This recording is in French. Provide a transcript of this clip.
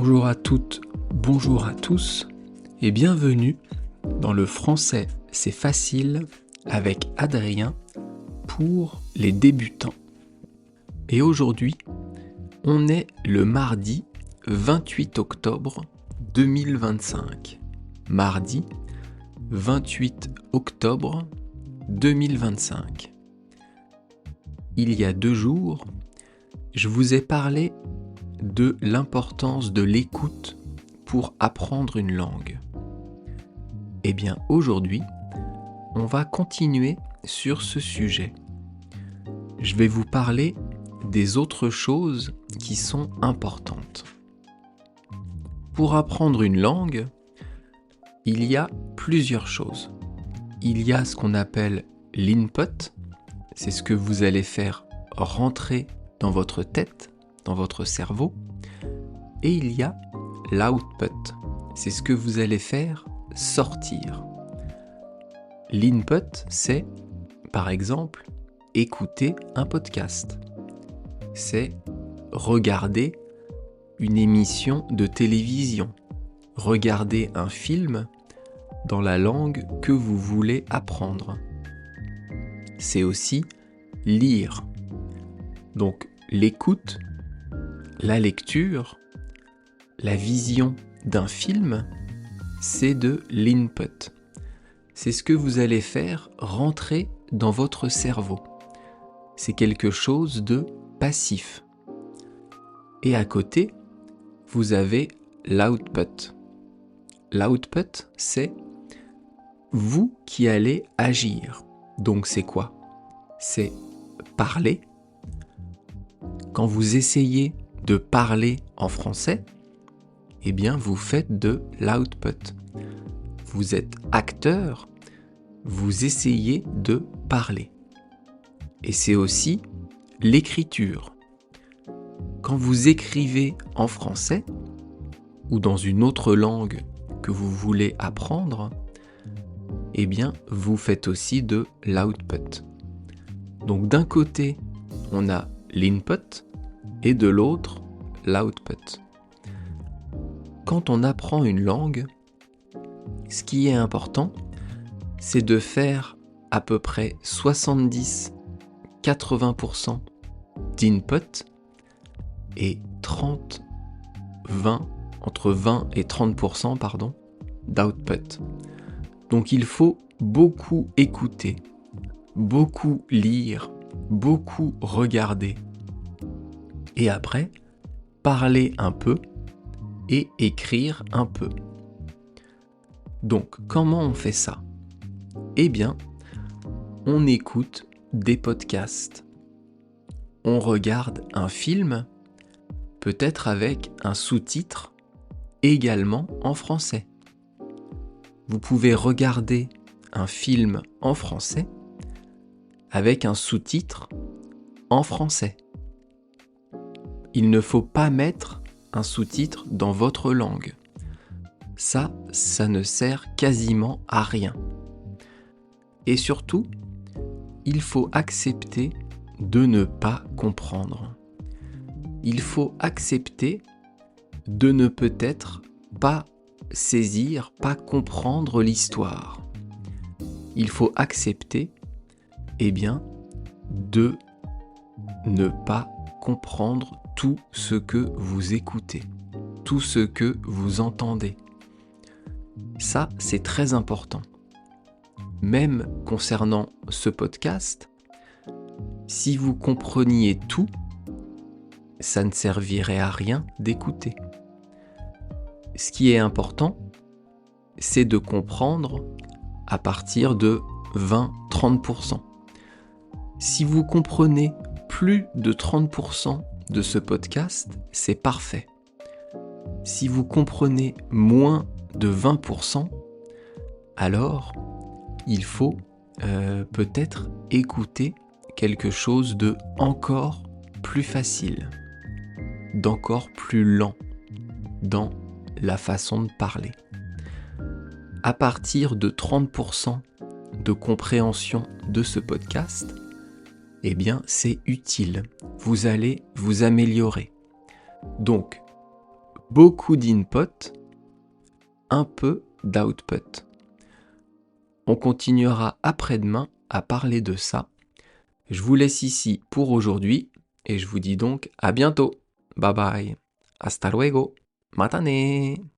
Bonjour à toutes, bonjour à tous et bienvenue dans le français c'est facile avec Adrien pour les débutants. Et aujourd'hui, on est le mardi 28 octobre 2025. Mardi 28 octobre 2025. Il y a 2 jours, je vous ai parlé de l'importance de l'écoute pour apprendre une langue. Eh bien, aujourd'hui, on va continuer sur ce sujet. Je vais vous parler des autres choses qui sont importantes. Pour apprendre une langue, il y a plusieurs choses. Il y a ce qu'on appelle l'input, c'est ce que vous allez faire rentrer dans votre tête, dans votre cerveau, et il y a l'output, c'est ce que vous allez faire sortir. L'input, c'est, par exemple, écouter un podcast, c'est regarder une émission de télévision, regarder un film dans la langue que vous voulez apprendre. C'est aussi lire. Donc l'écoute, la lecture, la vision d'un film, c'est de l'input. C'est ce que vous allez faire rentrer dans votre cerveau. C'est quelque chose de passif. Et à côté, vous avez l'output. L'output, c'est vous qui allez agir. Donc c'est quoi ? C'est parler. Quand vous essayez de parler en français, eh bien vous faites de l'output. Vous êtes acteur, vous essayez de parler. Et c'est aussi l'écriture. Quand vous écrivez en français ou dans une autre langue que vous voulez apprendre, eh bien vous faites aussi de l'output. Donc d'un côté, on a l'input et de l'autre, l'output. Quand on apprend une langue, ce qui est important, c'est de faire à peu près 70-80% d'input et entre 20 et 30% d'output. Donc il faut beaucoup écouter, beaucoup lire, beaucoup regarder. Et après, parler un peu et écrire un peu. Donc, comment on fait ça ? Eh bien, on écoute des podcasts. On regarde un film, peut-être avec un sous-titre, également en français. Vous pouvez regarder un film en français avec un sous-titre en français. Il ne faut pas mettre un sous-titre dans votre langue. Ça ne sert quasiment à rien. Et surtout, il faut accepter de ne pas comprendre. Il faut accepter de ne peut-être pas saisir, pas comprendre l'histoire. Il faut accepter, de ne pas comprendre tout ce que vous écoutez, tout ce que vous entendez. Ça, c'est très important. Même concernant ce podcast, si vous compreniez tout, ça ne servirait à rien d'écouter. Ce qui est important, c'est de comprendre à partir de 20-30%. Si vous comprenez plus de 30% de ce podcast, c'est parfait. Si vous comprenez moins de 20%, alors il faut peut-être écouter quelque chose de encore plus facile, d'encore plus lent dans la façon de parler. À partir de 30% de compréhension de ce podcast, eh bien c'est utile. Vous allez vous améliorer. Donc, Beaucoup d'input, un peu d'output. On continuera après-demain à parler de ça. Je vous laisse ici pour aujourd'hui et je vous dis donc à bientôt. Bye bye. Hasta luego. Matane.